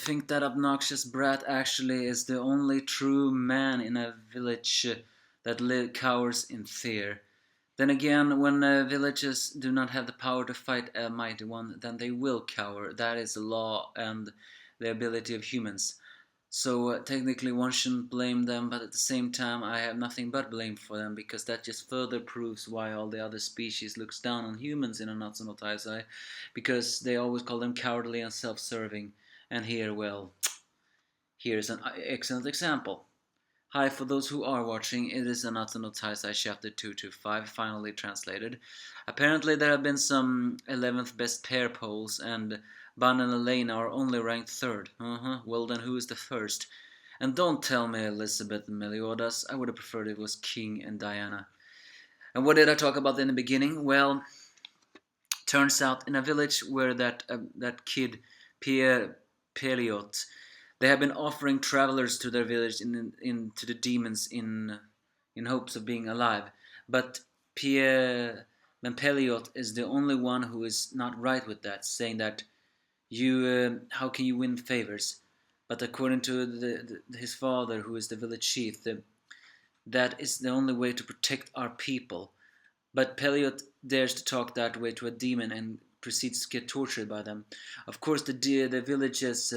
think that obnoxious brat actually is the only true man in a village that cowers in fear. Then again, when villages do not have the power to fight a mighty one, then they will cower. That is the law and the ability of humans. So technically one shouldn't blame them, but at the same time I have nothing but blame for them, because that just further proves why all the other species looks down on humans in Nanatsu no Taizai, because they always call them cowardly and self-serving. And here, well, here's an excellent example. Hi, for those who are watching, it is Nanatsu no Taizai chapter 225, finally translated. Apparently there have been some 11th best pair polls, and Ban and Elaine are only ranked 3rd. Well then, who is the first? And don't tell me Elizabeth and Meliodas, I would have preferred it was King and Diana. And what did I talk about in the beginning? Well, turns out in a village where that kid, Pierre Peliot, they have been offering travelers to their village to the demons in hopes of being alive. But Pierre Peliot is the only one who is not right with that, saying that how can you win favors? But according to his father, who is the village chief, that is the only way to protect our people. But Peliot dares to talk that way to a demon and proceeds to get tortured by them. Of course, the villagers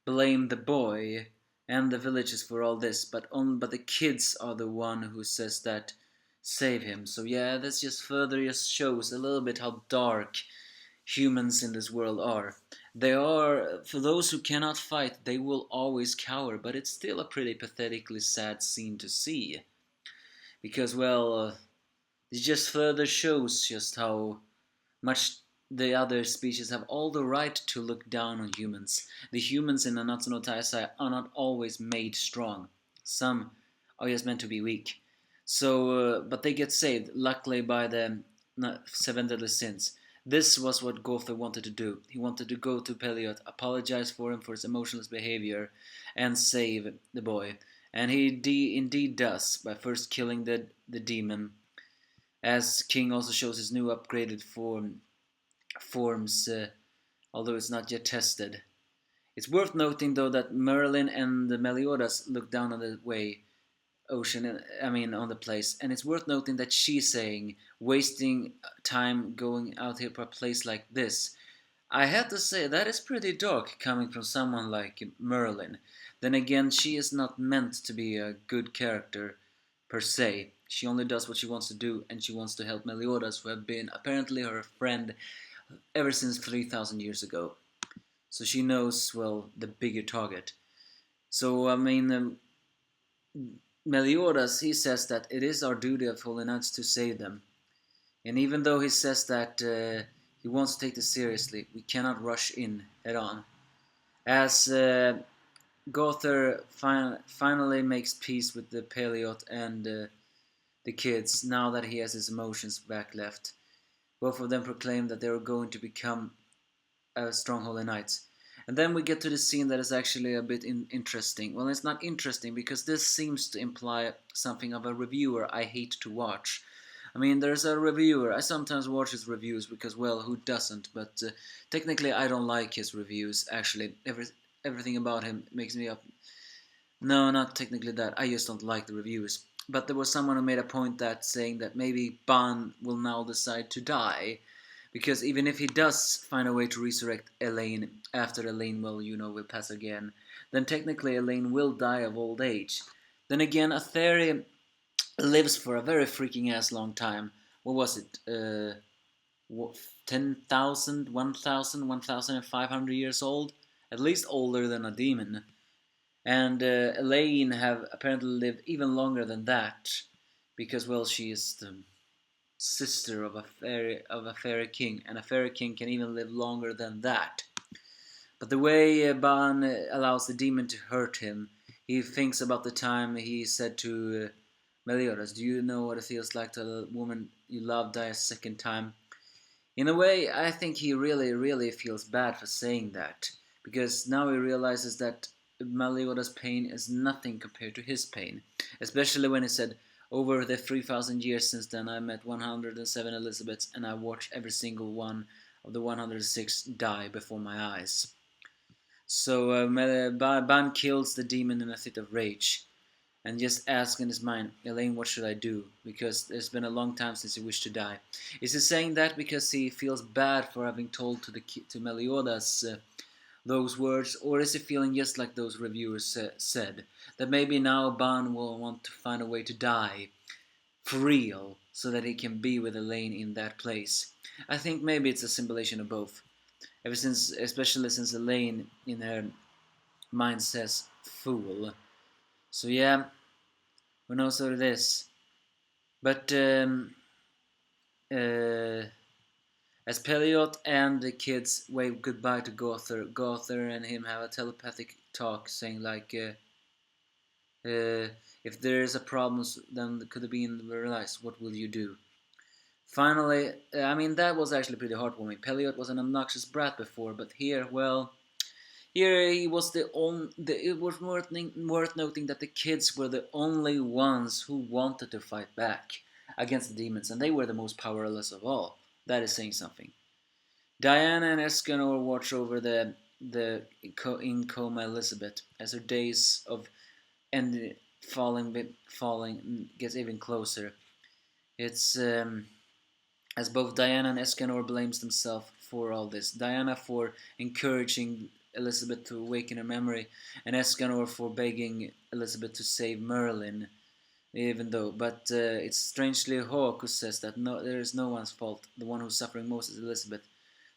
blame the boy and the villagers for all this, but the kids are the one who says that save him. So yeah, this just further just shows a little bit how dark humans in this world are. They are, for those who cannot fight, they will always cower, but it's still a pretty pathetically sad scene to see. Because, well, it just further shows just how much the other species have all the right to look down on humans. The humans in Nanatsu no Taizai are not always made strong. Some are just meant to be weak. So, but they get saved, luckily by the seven deadly sins. This was what Gotha wanted to do. He wanted to go to Peliot, apologize for him for his emotionless behavior, and save the boy. And he indeed does, by first killing the demon. As King also shows his new upgraded forms, although it's not yet tested. It's worth noting though that Merlin and the Meliodas look down on the on the place, and it's worth noting that she's saying, wasting time going out here for a place like this. I have to say, that is pretty dark coming from someone like Merlin. Then again, she is not meant to be a good character, per se. She only does what she wants to do, and she wants to help Meliodas, who have been apparently her friend ever since 3,000 years ago. So she knows, well, the bigger target. So, Meliodas, he says that it is our duty of Holy Knights to save them. And even though he says that he wants to take this seriously, we cannot rush in head on. As Gother finally makes peace with the Peliot and the kids, now that he has his emotions back left. Both of them proclaim that they are going to become strong Holy Knights. And then we get to the scene that is actually a bit interesting. Well, it's not interesting because this seems to imply something of a reviewer I hate to watch. I mean, there's a reviewer. I sometimes watch his reviews because, well, who doesn't? But technically, I don't like his reviews, actually. Everything about him makes me up. No, not technically that. I just don't like the reviews. But there was someone who made a point that saying that maybe Ban will now decide to die. Because even if he does find a way to resurrect Elaine after Elaine, well, will pass again, then technically Elaine will die of old age. Then again, a theory lives for a very freaking ass long time. What was it? 10,000, 1,000, 1,500 years old? At least older than a demon. And Elaine have apparently lived even longer than that. Because, well, she is the sister of a fairy king, and a fairy king can even live longer than that. But the way Ban allows the demon to hurt him, he thinks about the time he said to Meliodas, "Do you know what it feels like to let a woman you love die a second time?" In a way, I think he really, really feels bad for saying that, because now he realizes that Meliodas' pain is nothing compared to his pain, especially when he said, "Over the 3,000 years since then, I met 107 Elizabeths, and I watched every single one of the 106 die before my eyes." So Ban kills the demon in a fit of rage and just asks in his mind, Elaine, what should I do? Because there's been a long time since he wished to die. Is he saying that because he feels bad for having told to Meliodas those words, or is he feeling just like those reviewers said, that maybe now Ban will want to find a way to die for real, so that he can be with Elaine in that place? I think maybe it's a symbolization of both. Ever since, especially since Elaine in her mind says "fool." So yeah, who knows what it is? But uh, as Peliot and the kids wave goodbye to Gother and him have a telepathic talk, saying like, if there is a problem, then could it be in realize, what will you do? Finally, I mean, that was actually pretty heartwarming. Peliot was an obnoxious brat before, but here, well, here he was it was worth noting that the kids were the only ones who wanted to fight back against the demons, and they were the most powerless of all. That is saying something. Diana and Escanor watch over the in coma Elizabeth as her days of end falling gets even closer. It's as both Diana and Escanor blames themselves for all this. Diana for encouraging Elizabeth to awaken her memory, and Escanor for begging Elizabeth to save Merlin. Even though, but it's strangely Hawk who says that there is no one's fault. The one who's suffering most is Elizabeth.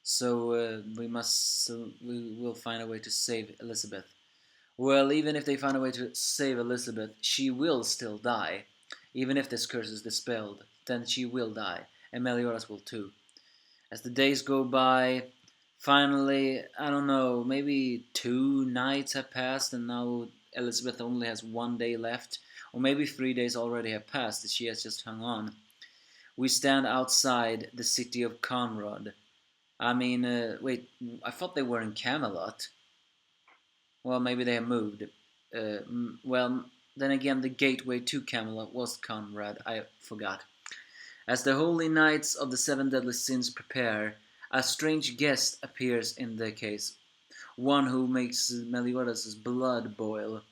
So we will find a way to save Elizabeth. Well, even if they find a way to save Elizabeth, she will still die. Even if this curse is dispelled, then she will die, and Meliodas will too. As the days go by, finally, I don't know, maybe 2 nights have passed, and now Elizabeth only has 1 day left, or maybe 3 days already have passed, and she has just hung on. We stand outside the city of Conrad. I mean, wait, I thought they were in Camelot. Well, maybe they have moved. Well, then again, the gateway to Camelot was Conrad. I forgot. As the holy knights of the seven deadly sins prepare, a strange guest appears in the case, one who makes Meliodas' blood boil,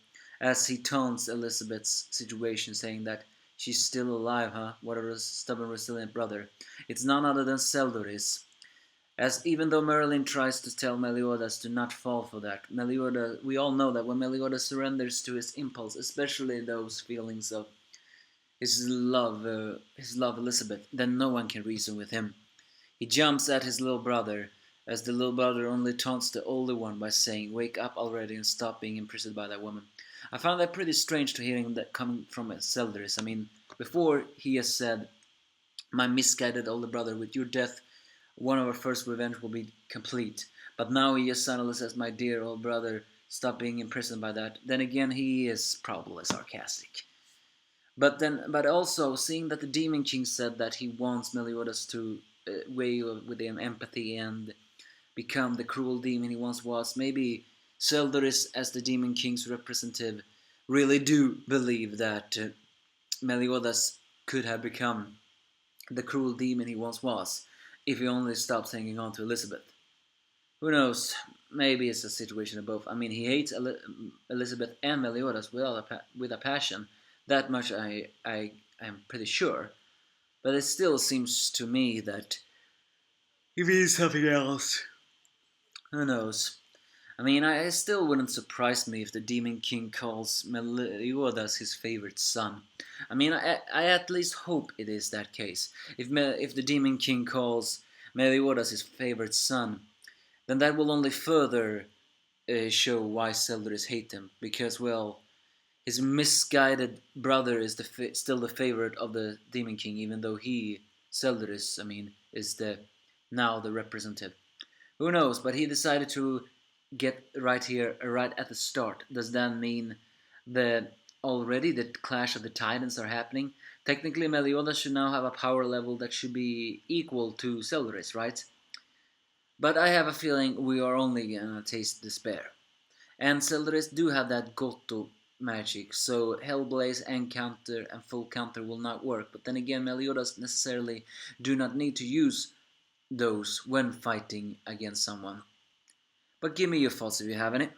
as he taunts Elizabeth's situation, saying that she's still alive, huh? What a stubborn, resilient brother. It's none other than Seldoris. As even though Merlin tries to tell Meliodas to not fall for that, Meliodas, we all know that when Meliodas surrenders to his impulse, especially those feelings of his love Elizabeth, then no one can reason with him. He jumps at his little brother, as the little brother only taunts the older one by saying, "Wake up already and stop being imprisoned by that woman." I found that pretty strange to hearing that coming from a Seldaris. I mean, before he has said, "My misguided older brother, with your death, one of our first revenge will be complete." But now he just suddenly says, "My dear old brother, stop being imprisoned by that." Then again, he is probably sarcastic. But also seeing that the Demon King said that he wants Meliodas to weigh with him empathy and become the cruel demon he once was. Maybe Seldoris, as the Demon King's representative, really do believe that Meliodas could have become the cruel demon he once was if he only stopped hanging on to Elizabeth. Who knows? Maybe it's a situation of both. I mean, he hates Elizabeth and Meliodas with a passion. That much I am pretty sure. But it still seems to me that he means something else. Who knows? I mean, I still wouldn't surprise me if the Demon King calls Meliodas his favorite son. I mean, I at least hope it is that case. If the Demon King calls Meliodas his favorite son, then that will only further show why Seldaris hate him. Because, well, his misguided brother is still the favorite of the Demon King, even though he, Seldaris, I mean, is now the representative. Who knows? But he decided to get right here, right at the start. Does that mean that already the clash of the titans are happening? Technically, Meliodas should now have a power level that should be equal to Seldaris, right? But I have a feeling we are only gonna taste despair. And Seldaris do have that Goto magic, so Hellblaze and counter and full counter will not work. But then again, Meliodas necessarily do not need to use those when fighting against someone. But give me your thoughts if you have any.